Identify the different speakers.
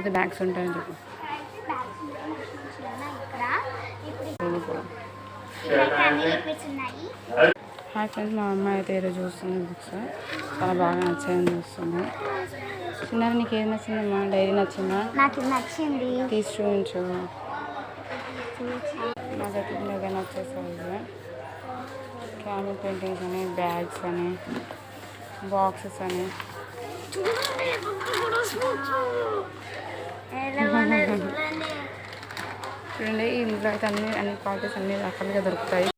Speaker 1: లేకపోతే బ్యాగ్స్ ఉంటాయని చెప్పు. హాయ్ ఫ్రెండ్స్, మా అమ్మాయి అయితే ఈరోజు చూస్తుంది బుక్స్. చాలా బాగా నచ్చాయని చూస్తుంది. చిన్నది నీకు ఏది నచ్చిందమ్మా? డైరీ నచ్చిందా?
Speaker 2: నాకు నచ్చింది.
Speaker 1: తీసి చూపించు. నాకైతే ఇదే నచ్చేసాయి. క్యామెల్ పెయింటింగ్స్ అని, బ్యాగ్స్ అని, బాక్సెస్ అని. చూడండి, ఇందులో అయితే అన్ని క్వాలిటీస్ అన్ని రకాలుగా దొరుకుతాయి.